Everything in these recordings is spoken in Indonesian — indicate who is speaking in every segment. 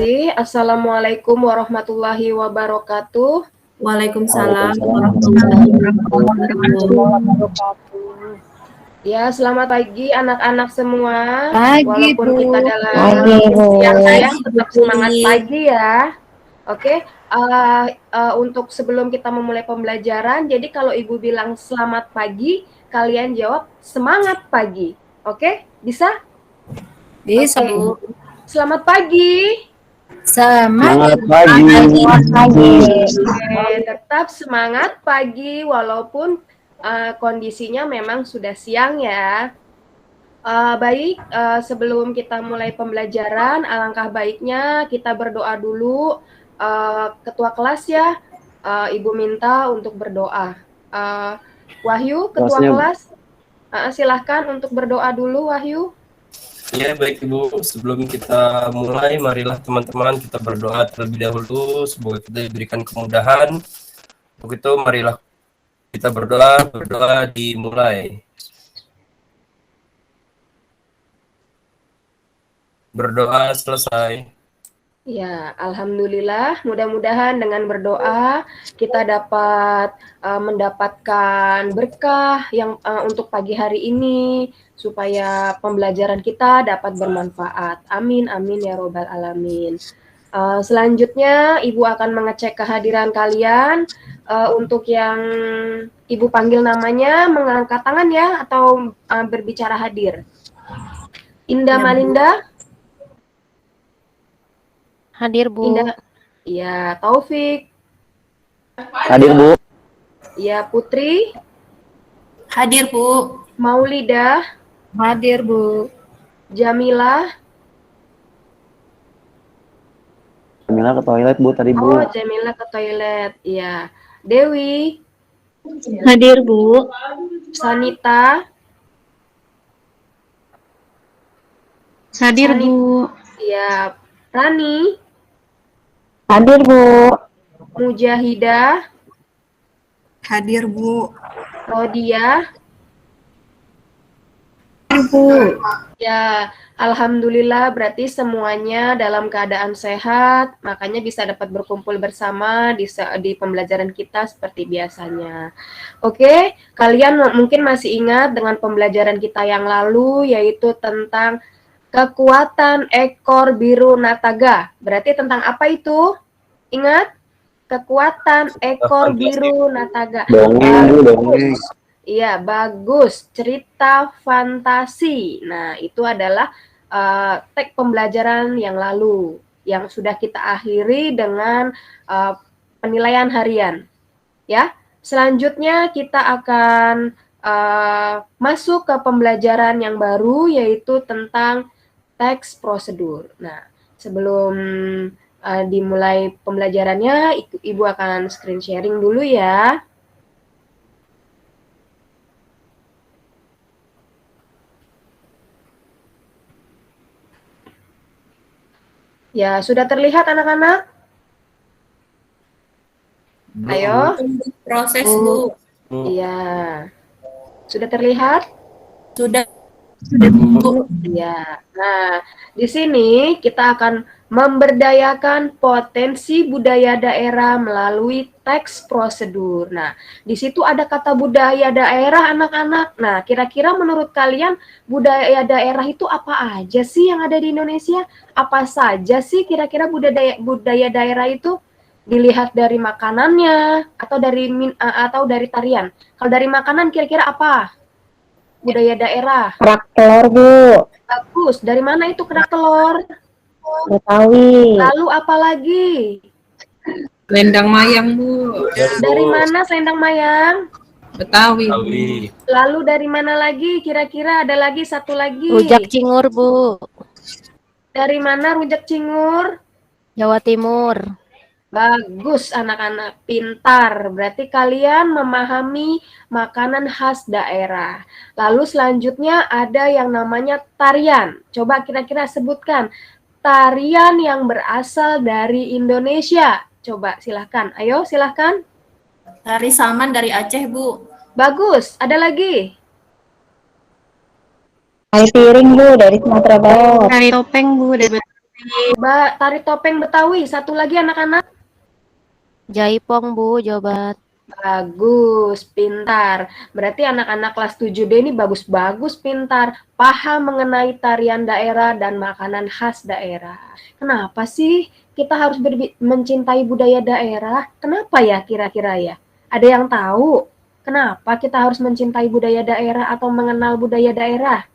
Speaker 1: kasih. Assalamualaikum warahmatullahi wabarakatuh.
Speaker 2: Waalaikumsalam warahmatullahi wabarakatuh.
Speaker 1: Ya, selamat pagi anak-anak semua.
Speaker 3: Pagi,
Speaker 1: Walaupun
Speaker 3: Bu.
Speaker 1: kita dalam
Speaker 3: Pagi, Bu.
Speaker 1: siang-siang, tetap
Speaker 2: Bu.
Speaker 1: semangat pagi ya. Oke, untuk sebelum kita memulai pembelajaran, jadi kalau Ibu bilang selamat pagi, kalian jawab semangat pagi. Oke, bisa?
Speaker 3: Bisa,
Speaker 1: Oke.
Speaker 3: Bu.
Speaker 1: Selamat pagi.
Speaker 3: Semangat
Speaker 2: pagi.
Speaker 1: Oke, tetap semangat pagi walaupun kondisinya memang sudah siang ya. Baik, sebelum kita mulai pembelajaran, alangkah baiknya kita berdoa dulu. Ketua kelas ya, Ibu minta untuk berdoa. Wahyu, Ketua kelas, silahkan untuk berdoa dulu, Wahyu.
Speaker 4: Ya, baik Ibu. Sebelum kita mulai, marilah teman-teman kita berdoa terlebih dahulu. Semoga kita diberikan kemudahan. Untuk itu, marilah kita berdoa dimulai. Berdoa selesai.
Speaker 1: Ya, alhamdulillah. Mudah-mudahan dengan berdoa kita dapat mendapatkan berkah yang untuk pagi hari ini supaya pembelajaran kita dapat bermanfaat. Amin, amin ya robbal alamin. Selanjutnya, Ibu akan mengecek kehadiran kalian. Untuk yang Ibu panggil namanya, mengangkat tangan ya, atau berbicara hadir. Indah Malinda.
Speaker 3: Hadir, Bu.
Speaker 1: Indah, ya. Taufik.
Speaker 5: Hadir, Bu.
Speaker 1: Ya, Putri.
Speaker 2: Hadir, Bu.
Speaker 1: Maulidah.
Speaker 3: Hadir, Bu.
Speaker 1: Jamilah.
Speaker 5: Jamila ke toilet, Bu, tadi, Bu.
Speaker 1: Oh, Jamilah ke toilet. Ya. Dewi.
Speaker 2: Hadir, Bu.
Speaker 1: Sanita.
Speaker 2: Hadir, Bu.
Speaker 1: Ya. Rani.
Speaker 5: Hadir, Bu.
Speaker 1: Mujahidah.
Speaker 2: Hadir, Bu.
Speaker 1: Rodia.
Speaker 2: Hadir, Bu.
Speaker 1: Ya, alhamdulillah berarti semuanya dalam keadaan sehat, makanya bisa dapat berkumpul bersama di pembelajaran kita seperti biasanya. Oke, kalian mungkin masih ingat dengan pembelajaran kita yang lalu, yaitu tentang kekuatan ekor biru nataga. Berarti tentang apa itu? Ingat? Kekuatan ekor biru nataga.
Speaker 5: Dongeng.
Speaker 1: Iya, bagus. Cerita fantasi. Nah, itu adalah teks pembelajaran yang lalu, yang sudah kita akhiri dengan penilaian harian. Ya, selanjutnya kita akan masuk ke pembelajaran yang baru, yaitu tentang teks prosedur. Nah, sebelum dimulai pembelajarannya, Ibu akan screen sharing dulu ya. Ya, sudah terlihat anak-anak? Ayo.
Speaker 2: Proses, Bu.
Speaker 1: Iya. Sudah terlihat?
Speaker 2: Sudah,
Speaker 4: Bu.
Speaker 1: Iya. Nah, di sini kita akan memberdayakan potensi budaya daerah melalui teks prosedur. Nah, di situ ada kata budaya daerah, anak-anak. Nah, kira-kira menurut kalian budaya daerah itu apa aja sih yang ada di Indonesia? Apa saja sih kira-kira budaya daerah itu? Dilihat dari makanannya atau dari tarian. Kalau dari makanan kira-kira apa? Budaya daerah.
Speaker 5: Kerak telur, Bu.
Speaker 1: Bagus. Dari mana itu kerak telur?
Speaker 5: Betawi.
Speaker 1: Lalu apa lagi?
Speaker 2: Lendang mayang, Bu.
Speaker 1: Dari mana selendang mayang?
Speaker 2: Betawi.
Speaker 1: Lalu dari mana lagi? Kira-kira ada lagi satu lagi.
Speaker 3: Rujak cingur, Bu.
Speaker 1: Dari mana rujak cingur?
Speaker 3: Jawa Timur.
Speaker 1: Bagus anak-anak, pintar. Berarti kalian memahami makanan khas daerah. Lalu selanjutnya ada yang namanya tarian. Coba kira-kira sebutkan tarian yang berasal dari Indonesia. Coba silahkan. Ayo silahkan.
Speaker 2: Tari Saman dari Aceh, Bu.
Speaker 1: Bagus. Ada lagi?
Speaker 5: Tari piring, Bu, dari Sumatera Barat.
Speaker 2: Tari topeng, Bu, dari
Speaker 1: Tari topeng Betawi. Satu lagi anak-anak.
Speaker 3: Jaipong, Bu, jawaban.
Speaker 1: Bagus, pintar. Berarti anak-anak kelas 7D ini bagus-bagus, pintar. Paham mengenai tarian daerah dan makanan khas daerah. Kenapa sih kita harus mencintai budaya daerah? Kenapa ya kira-kira ya? Ada yang tahu kenapa kita harus mencintai budaya daerah atau mengenal budaya daerah?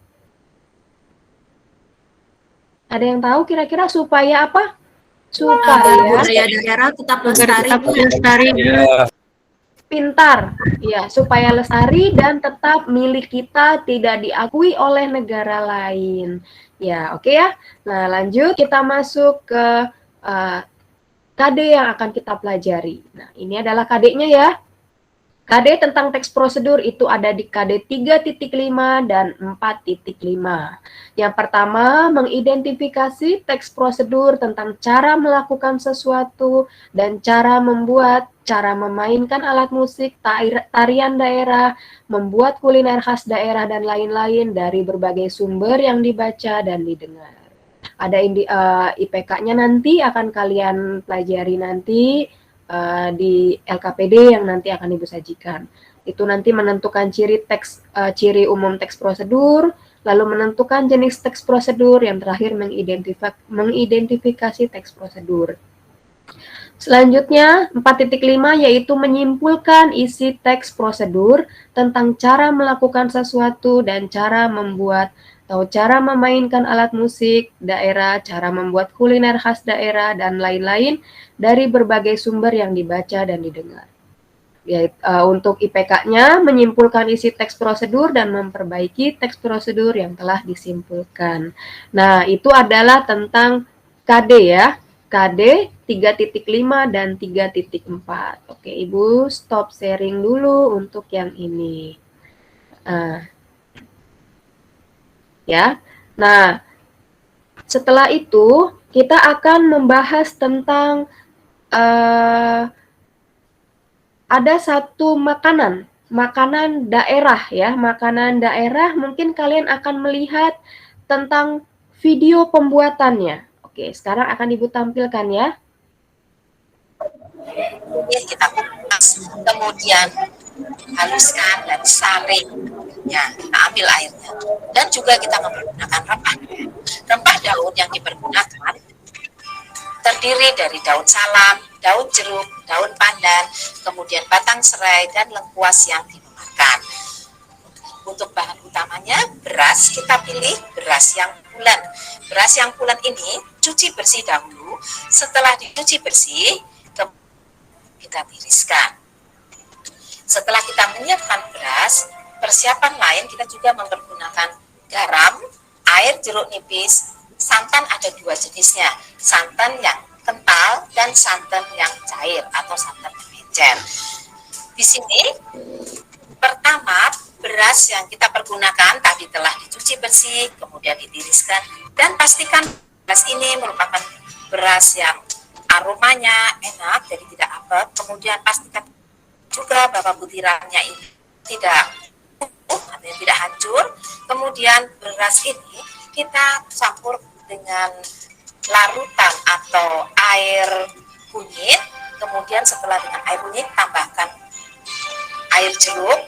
Speaker 1: Ada yang tahu kira-kira supaya apa? Supaya
Speaker 2: budaya daerah tetap lestari, Bu.
Speaker 4: Ya,
Speaker 1: pintar, ya, supaya lestari dan tetap milik kita, tidak diakui oleh negara lain. Ya, oke ya. Nah, lanjut kita masuk ke KD yang akan kita pelajari. Nah, ini adalah KD-nya ya. KD tentang teks prosedur itu ada di KD 3.5 dan 4.5. Yang pertama, mengidentifikasi teks prosedur tentang cara melakukan sesuatu dan cara membuat, cara memainkan alat musik, tarian daerah, membuat kuliner khas daerah, dan lain-lain dari berbagai sumber yang dibaca dan didengar. Ada IPK-nya nanti akan kalian pelajari nanti di LKPD yang nanti akan Ibu sajikan. Itu nanti menentukan ciri umum teks prosedur, lalu menentukan jenis teks prosedur, yang terakhir mengidentifikasi teks prosedur. Selanjutnya, 4.5 yaitu menyimpulkan isi teks prosedur tentang cara melakukan sesuatu dan cara membuat atau cara memainkan alat musik daerah, cara membuat kuliner khas daerah, dan lain-lain dari berbagai sumber yang dibaca dan didengar. Untuk IPK-nya, menyimpulkan isi teks prosedur dan memperbaiki teks prosedur yang telah disimpulkan. Nah, itu adalah tentang KD ya. KD 3.5 dan 3.4. Oke, Ibu stop sharing dulu untuk yang ini. Ya. Nah, setelah itu kita akan membahas tentang ada satu makanan daerah ya, makanan daerah. Mungkin kalian akan melihat tentang video pembuatannya. Oke, sekarang akan Ibu tampilkan ya.
Speaker 6: Kita kupas, kemudian haluskan dan saring, ya, kita ambil airnya, dan juga kita menggunakan rempah daun yang dipergunakan terdiri dari daun salam, daun jeruk, daun pandan, kemudian batang serai, dan lengkuas yang dimakan. Untuk bahan utamanya beras, kita pilih beras yang bulan. Beras yang bulan ini cuci bersih dahulu. Setelah dicuci bersih, kita tiriskan. Setelah kita menyiapkan beras, persiapan lain kita juga mempergunakan garam, air jeruk nipis, santan ada dua jenisnya, santan yang kental dan santan yang cair atau santan encer. Di sini pertama beras yang kita pergunakan tadi telah dicuci bersih, kemudian ditiriskan, dan pastikan beras ini merupakan beras yang aromanya enak, jadi tidak apet. Kemudian pastikan juga bahwa butirannya ini tidak artinya tidak hancur. Kemudian beras ini kita campur dengan larutan atau air kunyit. Kemudian setelah dengan air kunyit tambahkan air jeruk,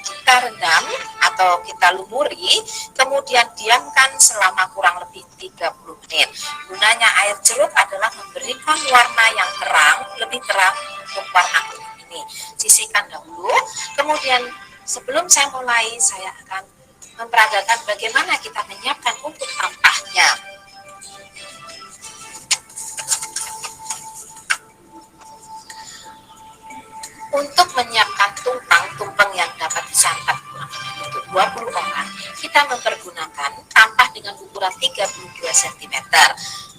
Speaker 6: kita rendam atau kita lumuri, kemudian diamkan selama kurang lebih 30 menit. Gunanya air jeruk adalah memberikan warna yang terang, lebih terang untuk warna kuning ini. Sisihkan dahulu, kemudian sebelum saya mulai, saya akan memperagakan bagaimana kita menyiapkan untuk tampahnya. Untuk menyiapkan tumpeng yang dapat disantap untuk 20 orang, kita mempergunakan tampah dengan ukuran 32 cm.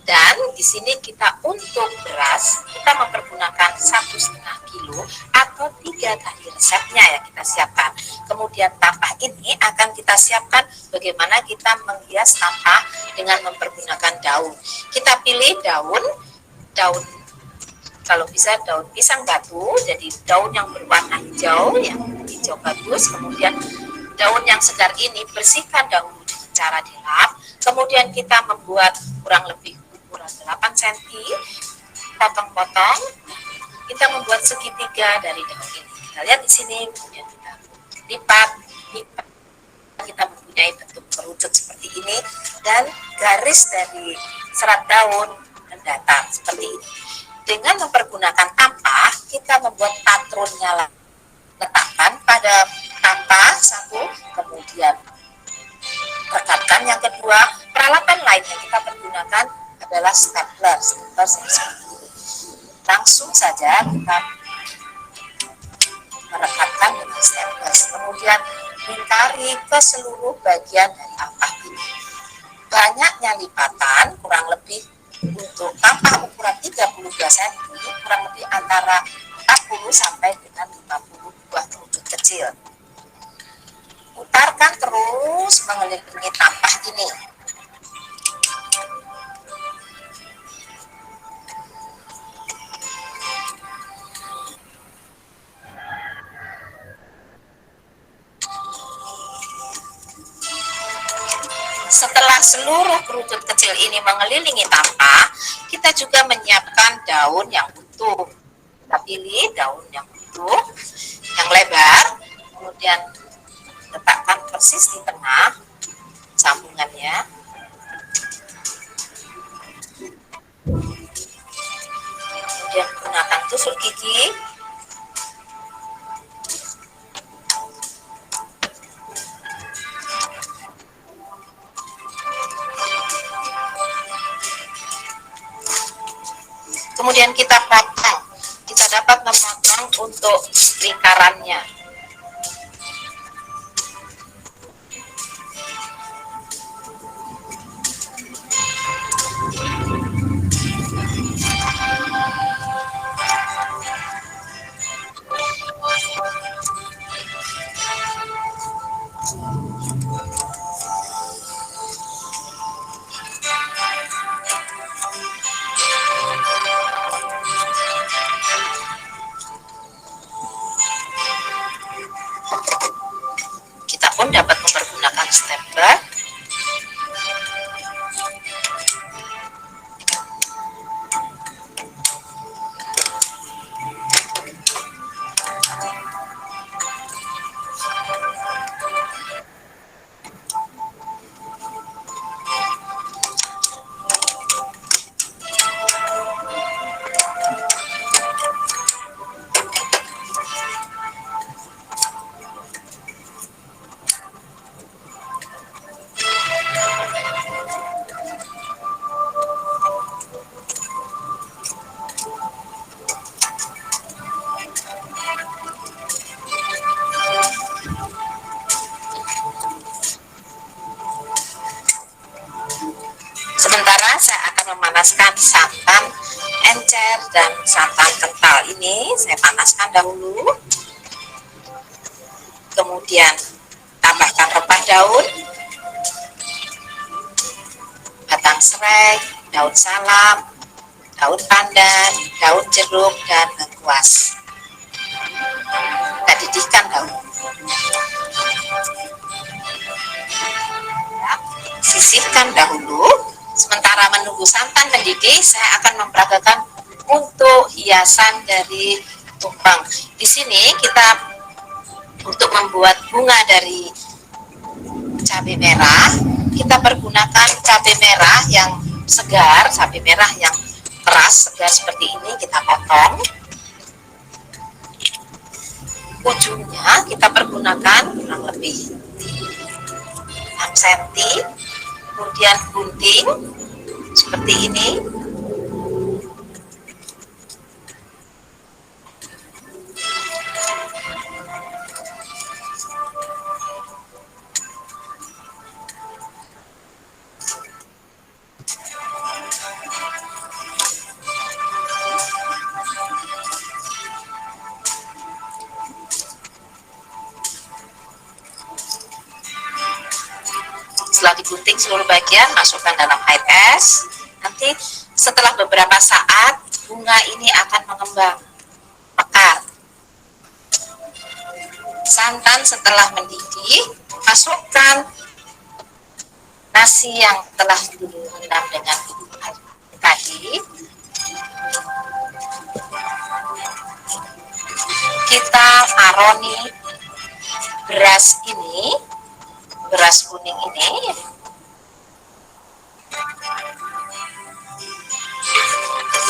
Speaker 6: Dan di sini kita untuk beras, kita mempergunakan 1,5 kilo atau 3 kali resepnya yang kita siapkan. Kemudian tampah ini akan kita siapkan bagaimana kita menghias tampah dengan mempergunakan daun. Kita pilih daun kalau bisa daun pisang batu, jadi daun yang berwarna hijau, yang hijau bagus. Kemudian daun yang segar ini bersihkan dahulu dengan cara dilap. Kemudian kita membuat kurang lebih ukuran ukuran 8 cm, potong-potong. Kita membuat segitiga dari daun ini. Kita lihat di sini, kemudian kita lipat. Kita mempunyai bentuk kerucut seperti ini, dan garis dari serat daun mendatar seperti ini. Dengan mempergunakan tampah, kita membuat patronnya. Letakkan pada tampah satu, kemudian rekatkan yang kedua. Peralatan lain yang kita pergunakan adalah stapler seperti ini. Langsung saja kita merekatkan dengan stapler, kemudian lingkari ke seluruh bagian dari tampah ini. Banyaknya lipatan, kurang lebih untuk tampah ukuran 32 cm, kurang lebih antara 40 sampai dengan 50 buah kerucut kecil. Putarkan terus mengelilingi tampah ini. Setelah seluruh kerucut kecil ini mengelilingi tampah, kita juga menyiapkan daun yang utuh. Kita pilih daun yang utuh, yang lebar, kemudian letakkan persis di tengah sambungannya. Kemudian gunakan tusuk gigi. Kemudian kita potong. Kita dapat memotong untuk lingkarannya. Kita pun dapat mempergunakan stapler. Sementara saya akan memanaskan santan encer dan santan kental ini. Saya panaskan dahulu. Kemudian tambahkan rempah daun, batang serai, daun salam, daun pandan, daun jeruk, dan lengkuas. Kita didihkan dahulu. Sisihkan dahulu. Sementara menunggu santan mendidih, saya akan memperagakan untuk hiasan dari tumpeng. Di sini kita untuk membuat bunga dari cabai merah, kita pergunakan cabai merah yang segar, cabai merah yang keras, segar seperti ini. Kita potong. Ujungnya kita pergunakan kurang lebih 6 cm. Kemudian gunting seperti ini. Setelah digunting seluruh bagian, masukkan dalam air es. Nanti setelah beberapa saat, bunga ini akan mengembang mekar. Santan setelah mendidih, masukkan nasi yang telah direndam dengan air. tadi, kita aroni beras ini, beras kuning ini,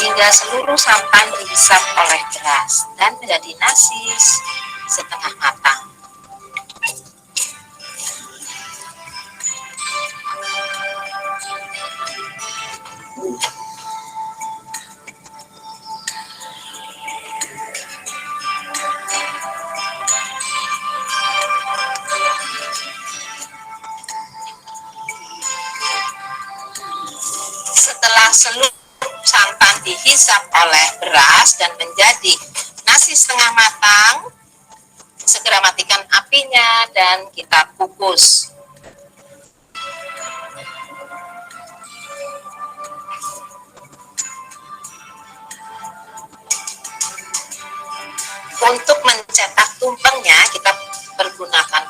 Speaker 6: hingga seluruh santan dihisap oleh beras dan menjadi nasi setengah matang. Setelah seluruh santan dihisap oleh beras dan menjadi nasi setengah matang, segera matikan apinya dan kita kukus. Untuk mencetak tumpengnya kita pergunakan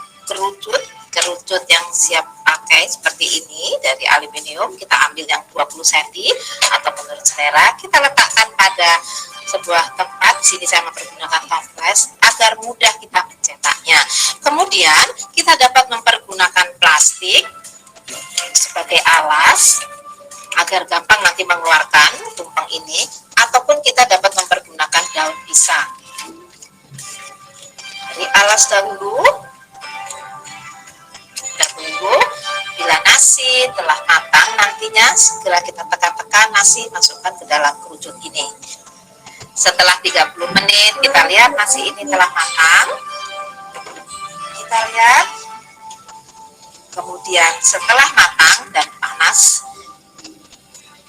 Speaker 6: kerucut yang siap pakai seperti ini dari aluminium. Kita ambil yang 20 cm atau menurut selera, kita letakkan pada sebuah tempat. Di sini saya mempergunakan toples agar mudah kita mencetaknya. Kemudian kita dapat mempergunakan plastik sebagai alas agar gampang nanti mengeluarkan tumpeng ini, ataupun kita dapat mempergunakan daun pisang. Jadi alas dahulu, kita tunggu bila nasi telah matang, nantinya segera kita tekan-tekan nasi, masukkan ke dalam kerucut ini. Setelah 30 menit kita lihat nasi ini telah matang, kita lihat. Kemudian setelah matang dan panas,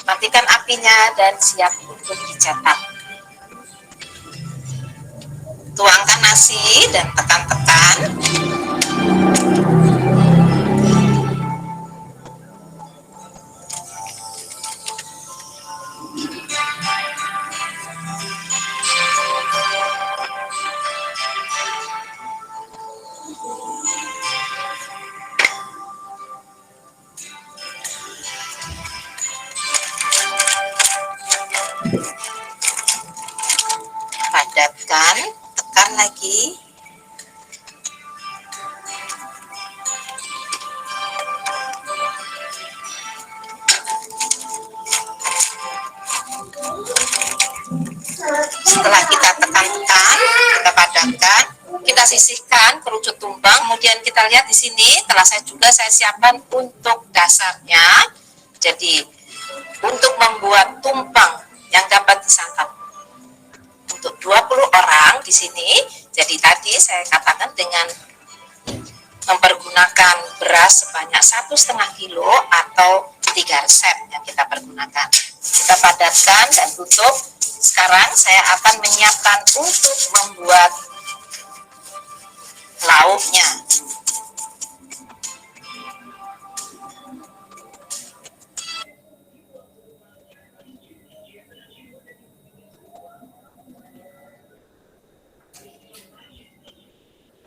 Speaker 6: matikan apinya dan siap untuk dicetak. Tuangkan nasi dan tekan-tekan. Padatkan, tekan lagi. Setelah kita tekan-tekan, kita padatkan, kita sisihkan kerucut tumpeng. Kemudian kita lihat di sini telah saya siapkan untuk dasarnya. Jadi untuk membuat tumpeng yang dapat disantap untuk 20 orang di sini. Jadi tadi saya katakan dengan mempergunakan beras sebanyak 1,5 kilo atau 3 resep yang kita pergunakan. Kita padatkan dan tutup. Sekarang saya akan menyiapkan untuk membuat lauknya.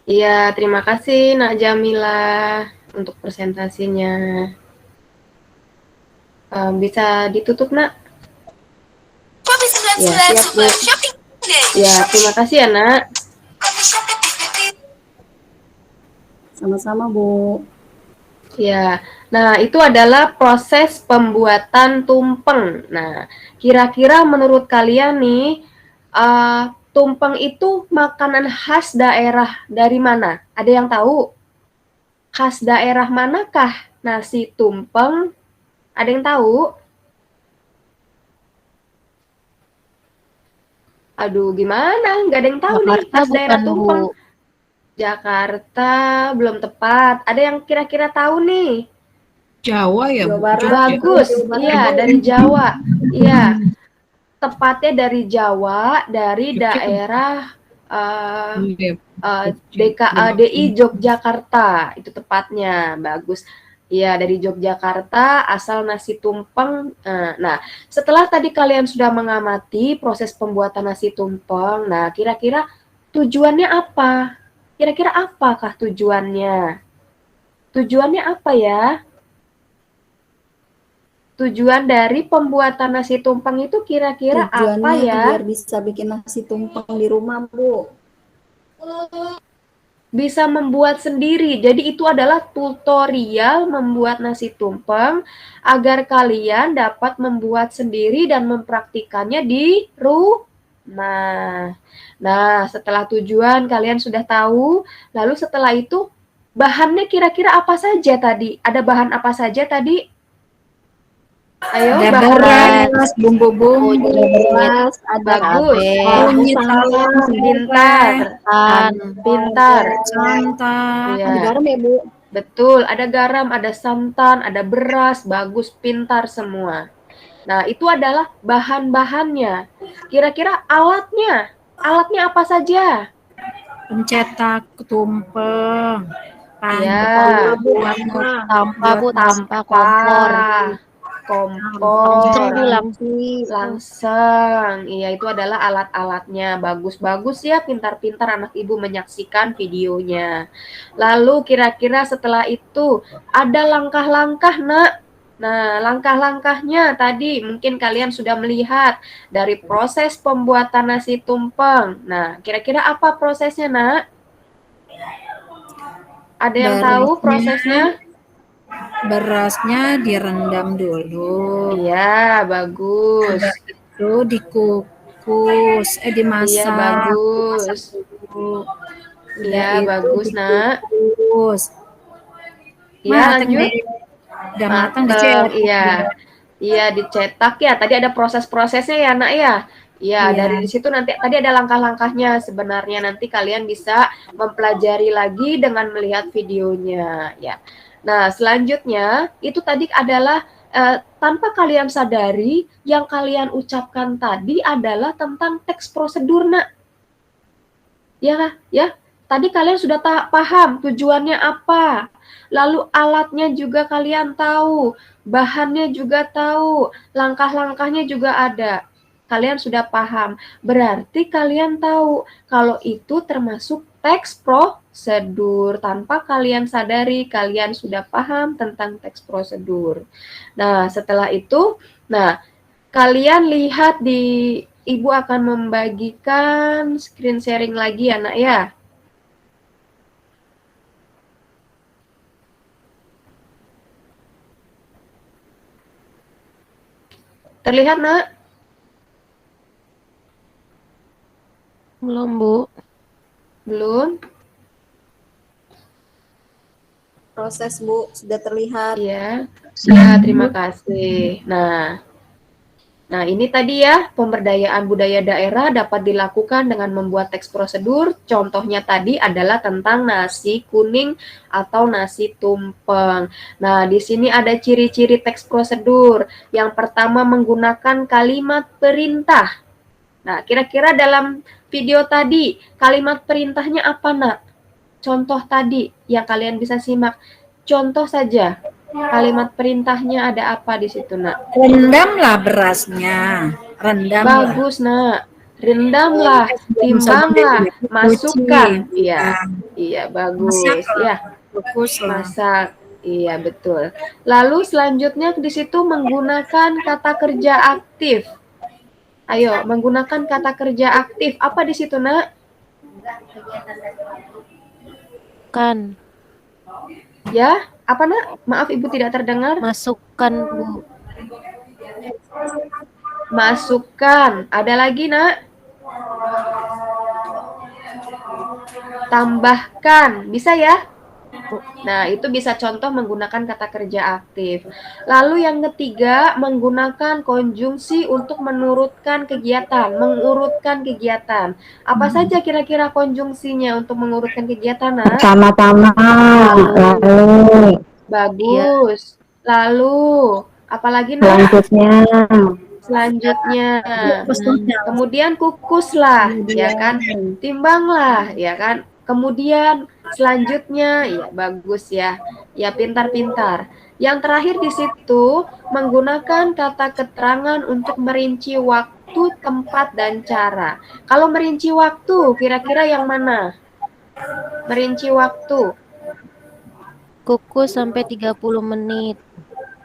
Speaker 1: Iya, terima kasih Nak Jamila untuk presentasinya. Bisa ditutup, Nak?
Speaker 2: Kopi
Speaker 1: Ya,
Speaker 2: 99
Speaker 1: siap, Bu.
Speaker 2: Super Shopping Day.
Speaker 1: Ya, terima kasih ya, Nak.
Speaker 2: Kopi Shopee PPT.
Speaker 5: Sama-sama, Bu.
Speaker 1: Ya, nah itu adalah proses pembuatan tumpeng. Nah, kira-kira menurut kalian nih, tumpeng itu makanan khas daerah dari mana? Ada yang tahu? Khas daerah manakah nasi tumpeng? Ada yang tahu? Aduh, gimana? Nggak ada yang tahu nih
Speaker 3: Jakarta
Speaker 1: khas daerah
Speaker 3: bukan,
Speaker 1: tumpeng.
Speaker 3: Bu.
Speaker 1: Jakarta belum tepat. Ada yang kira-kira tahu nih?
Speaker 7: Jawa ya, Bu?
Speaker 1: Bagus, iya dari Jawa. Iya, tepatnya dari Jawa, dari
Speaker 7: Jogja.
Speaker 1: daerah
Speaker 7: Iya,
Speaker 1: DKI Yogyakarta, itu tepatnya. Bagus. Iya, dari Yogyakarta, asal nasi tumpeng. Nah, setelah tadi kalian sudah mengamati proses pembuatan nasi tumpeng, nah kira-kira tujuannya apa? Kira-kira apakah tujuannya? Tujuannya apa ya? Tujuan dari pembuatan nasi tumpeng itu kira-kira apa
Speaker 8: Tujuannya
Speaker 1: ya?
Speaker 8: biar bisa bikin nasi tumpeng di rumah, Bu.
Speaker 1: Bisa membuat sendiri. Jadi itu adalah tutorial membuat nasi tumpeng agar kalian dapat membuat sendiri dan mempraktikannya di rumah. Nah, setelah tujuan kalian sudah tahu, lalu setelah itu bahannya kira-kira apa saja tadi? Ada bahan apa saja tadi? Ayo,
Speaker 8: Ada
Speaker 1: bahan.
Speaker 8: beras, bumbu-bumbu, beras, ada
Speaker 1: Bagus.
Speaker 8: kunyit, salam,
Speaker 1: Pintar. Pintar.
Speaker 8: santan,
Speaker 1: Iya.
Speaker 8: ada garam ya, Bu?
Speaker 1: Betul, ada garam, ada santan, ada beras, bagus, pintar semua. Nah, itu adalah bahan-bahannya. Kira-kira alatnya apa saja?
Speaker 8: Pencetak tumpeng,
Speaker 1: Ya,
Speaker 3: Tanpa Bu, tanpa kompor.
Speaker 1: Kompor,
Speaker 3: Langsung.
Speaker 1: Iya, itu adalah alat-alatnya. Bagus-bagus ya, pintar-pintar anak ibu menyaksikan videonya. Lalu kira-kira setelah itu ada langkah-langkah, Nak. Nah, langkah-langkahnya tadi mungkin kalian sudah melihat dari proses pembuatan nasi tumpeng. Nah, kira-kira apa prosesnya, Nak? Ada yang tahu prosesnya?
Speaker 8: Berasnya direndam dulu.
Speaker 1: Iya, bagus.
Speaker 8: Itu dikukus, dimasak.
Speaker 1: Iya, bagus. Iya, bagus, Nak.
Speaker 8: Dikukus.
Speaker 1: Iya, lanjut.
Speaker 8: Udah matang
Speaker 1: Mateng,
Speaker 8: dicetak.
Speaker 1: iya. Iya, dicetak ya. Tadi ada proses-prosesnya ya, Nak ya. Iya,
Speaker 8: Iya.
Speaker 1: dari situ nanti tadi ada langkah-langkahnya. Sebenarnya nanti kalian bisa mempelajari lagi dengan melihat videonya, ya. Nah, selanjutnya itu tadi adalah tanpa kalian sadari yang kalian ucapkan tadi adalah tentang teks prosedur, Nak. Ya. Tadi kalian sudah paham tujuannya apa. Lalu alatnya juga kalian tahu, bahannya juga tahu, langkah-langkahnya juga ada. Kalian sudah paham. Berarti kalian tahu kalau itu termasuk teks prosedur. Tanpa kalian sadari, kalian sudah paham tentang teks prosedur. Nah, setelah itu, kalian lihat Ibu akan membagikan screen sharing lagi ya, Nak ya. Terlihat, Nak?
Speaker 3: Belum, Bu.
Speaker 1: Belum?
Speaker 8: Proses, Bu, sudah terlihat.
Speaker 1: Iya. Ya, terima kasih. Nah, ini tadi ya, pemberdayaan budaya daerah dapat dilakukan dengan membuat teks prosedur. Contohnya tadi adalah tentang nasi kuning atau nasi tumpeng. Nah, di sini ada ciri-ciri teks prosedur. Yang pertama menggunakan kalimat perintah. Nah, kira-kira dalam video tadi, kalimat perintahnya apa, Nak? Contoh tadi yang kalian bisa simak. Contoh saja. Kalimat perintahnya ada apa di situ, Nak?
Speaker 8: Rendamlah berasnya. Rendam.
Speaker 1: Bagus, Nak. Rendamlah, timbanglah, masukkan. Iya, bagus. Ya, masak. Iya, betul. Lalu selanjutnya di situ menggunakan kata kerja aktif. Ayo, menggunakan kata kerja aktif. Apa di situ, Nak?
Speaker 3: Kan.
Speaker 1: Ya, apa, Nak? Maaf, Ibu tidak terdengar.
Speaker 3: Masukkan, Bu.
Speaker 1: Masukkan. Ada lagi, Nak? Tambahkan. Bisa ya? Nah, itu bisa contoh menggunakan kata kerja aktif. Lalu yang ketiga, menggunakan konjungsi untuk menurutkan kegiatan, mengurutkan kegiatan. Apa saja kira-kira konjungsinya untuk mengurutkan kegiatan, Nak?
Speaker 5: Sama-sama. Lalu
Speaker 1: Bagus. Lalu, apalagi, Nak?
Speaker 5: selanjutnya.
Speaker 1: Kemudian kukuslah, ya kan? Timbanglah, ya kan? Kemudian selanjutnya, ya bagus ya. Ya, pintar-pintar. Yang terakhir di situ menggunakan kata keterangan untuk merinci waktu, tempat, dan cara. Kalau merinci waktu, kira-kira yang mana? Merinci waktu.
Speaker 3: Kukus sampai 30 menit.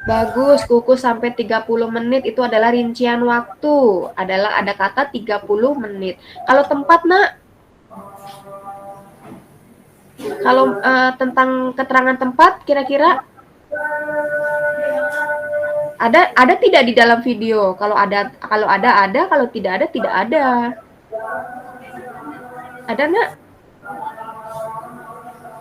Speaker 1: Bagus, kukus sampai 30 menit itu adalah rincian waktu. Adalah ada kata 30 menit. Kalau tempat, Nak? Kalau tentang keterangan tempat kira-kira ada tidak di dalam video? Kalau ada, kalau tidak ada, tidak ada. Ada, Nak?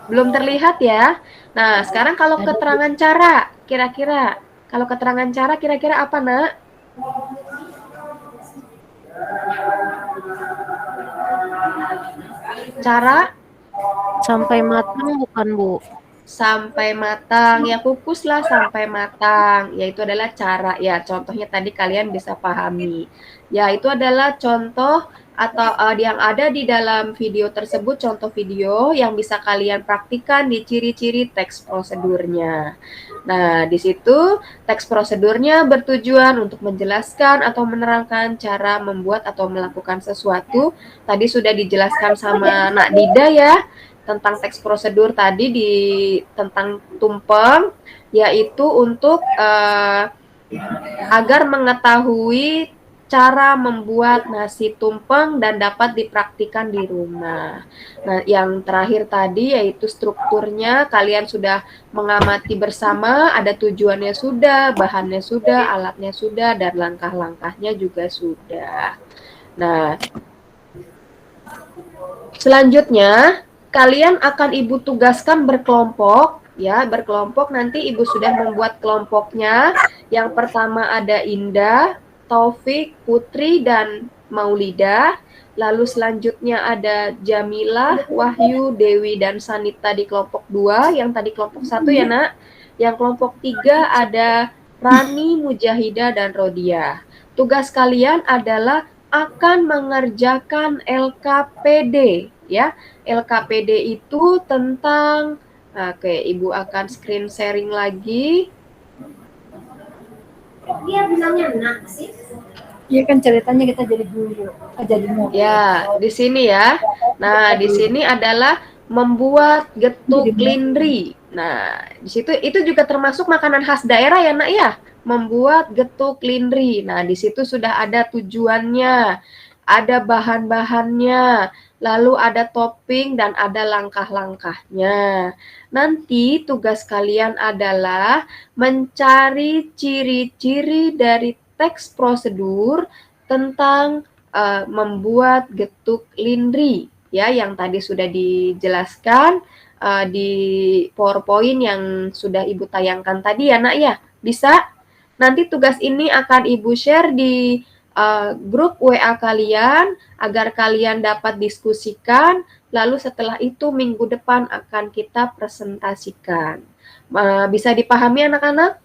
Speaker 1: Belum terlihat ya. Nah, sekarang kalau keterangan cara, kira-kira kalau keterangan cara kira-kira apa, Nak? Cara
Speaker 3: Sampai matang bukan, Bu?
Speaker 1: sampai matang, ya kukuslah sampai matang, yaitu adalah cara ya. Contohnya tadi kalian bisa pahami. Ya, itu adalah contoh atau yang ada di dalam video tersebut, contoh video yang bisa kalian praktikkan di ciri-ciri teks prosedurnya. Nah, di situ teks prosedurnya bertujuan untuk menjelaskan atau menerangkan cara membuat atau melakukan sesuatu. Tadi sudah dijelaskan sama Nak Dida ya, tentang teks prosedur tadi tentang tumpeng, yaitu untuk agar mengetahui cara membuat nasi tumpeng dan dapat dipraktikkan di rumah. Nah, yang terakhir tadi yaitu strukturnya, kalian sudah mengamati bersama, ada tujuannya sudah, bahannya sudah, alatnya sudah, dan langkah-langkahnya juga sudah. Nah, selanjutnya kalian akan Ibu tugaskan berkelompok, ya, berkelompok. Nanti Ibu sudah membuat kelompoknya. Yang pertama ada Indah, Taufik, Putri, dan Maulida. Lalu selanjutnya ada Jamilah, Wahyu, Dewi, dan Sanita di kelompok 2. Yang tadi kelompok 1 ya, Nak. Yang kelompok 3 ada Rani, Mujahidah, dan Rodia. Tugas kalian adalah akan mengerjakan LKPD, ya. LKPD itu tentang, oke, Ibu akan screen sharing lagi.
Speaker 8: Dia bilangnya enak sih. Iya kan ceritanya kita jadi guru, jadi murid.
Speaker 1: Ya, di sini ya. Nah, di sini adalah membuat getuk lindri. Nah, di situ itu juga termasuk makanan khas daerah ya, Nak ya. Membuat getuk lindri. Nah, di situ sudah ada tujuannya, ada bahan-bahannya, lalu ada topping dan ada langkah-langkahnya. Nanti tugas kalian adalah mencari ciri-ciri dari teks prosedur tentang membuat getuk lindri, ya, yang tadi sudah dijelaskan di PowerPoint yang sudah Ibu tayangkan tadi ya, Nak ya. Bisa? Nanti tugas ini akan Ibu share di grup WA kalian agar kalian dapat diskusikan, lalu setelah itu minggu depan akan kita presentasikan. Bisa dipahami anak-anak?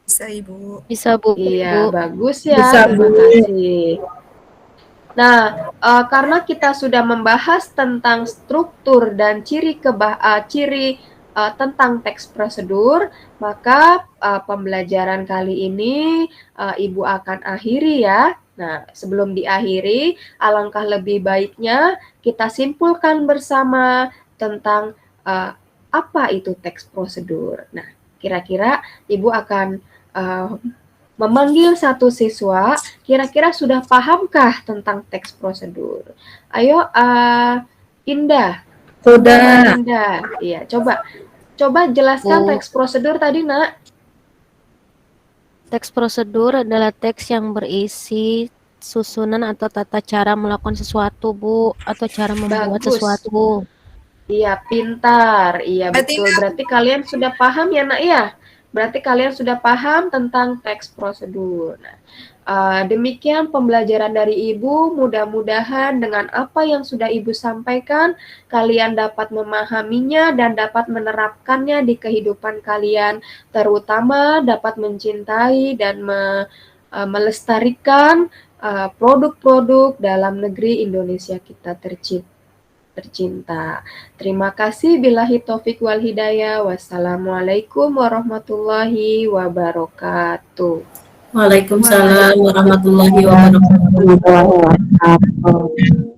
Speaker 2: Bisa, Ibu.
Speaker 3: Bisa, Bu.
Speaker 1: Iya,
Speaker 3: Bu.
Speaker 1: bagus ya.
Speaker 8: Bisa,
Speaker 1: Terima
Speaker 8: Bu.
Speaker 1: kasih. Nah, karena kita sudah membahas tentang struktur dan ciri tentang teks prosedur, maka pembelajaran kali ini Ibu akan akhiri ya. Nah, sebelum diakhiri, alangkah lebih baiknya kita simpulkan bersama tentang apa itu teks prosedur. Nah, kira-kira Ibu akan memanggil satu siswa, kira-kira sudah pahamkah tentang teks prosedur? Ayo, Indah.
Speaker 8: Sudah.
Speaker 1: Indah, iya. Coba jelaskan
Speaker 3: Bu.
Speaker 1: teks prosedur tadi, Nak.
Speaker 3: Teks prosedur adalah teks yang berisi susunan atau tata cara melakukan sesuatu, Bu, atau cara membuat
Speaker 1: Bagus.
Speaker 3: sesuatu.
Speaker 1: Iya, pintar. Iya,
Speaker 2: Berarti
Speaker 1: betul. Berarti kalian sudah paham ya, Nak ya? Berarti kalian sudah paham tentang teks prosedur. Nah, demikian pembelajaran dari Ibu. Mudah-mudahan dengan apa yang sudah Ibu sampaikan, kalian dapat memahaminya dan dapat menerapkannya di kehidupan kalian, terutama dapat mencintai dan melestarikan produk-produk dalam negeri Indonesia kita tercinta. Terima kasih. Billahi taufik wal hidayah. Wassalamualaikum warahmatullahi wabarakatuh.
Speaker 5: Waalaikumsalam warahmatullahi wabarakatuh. Wabarakatuh.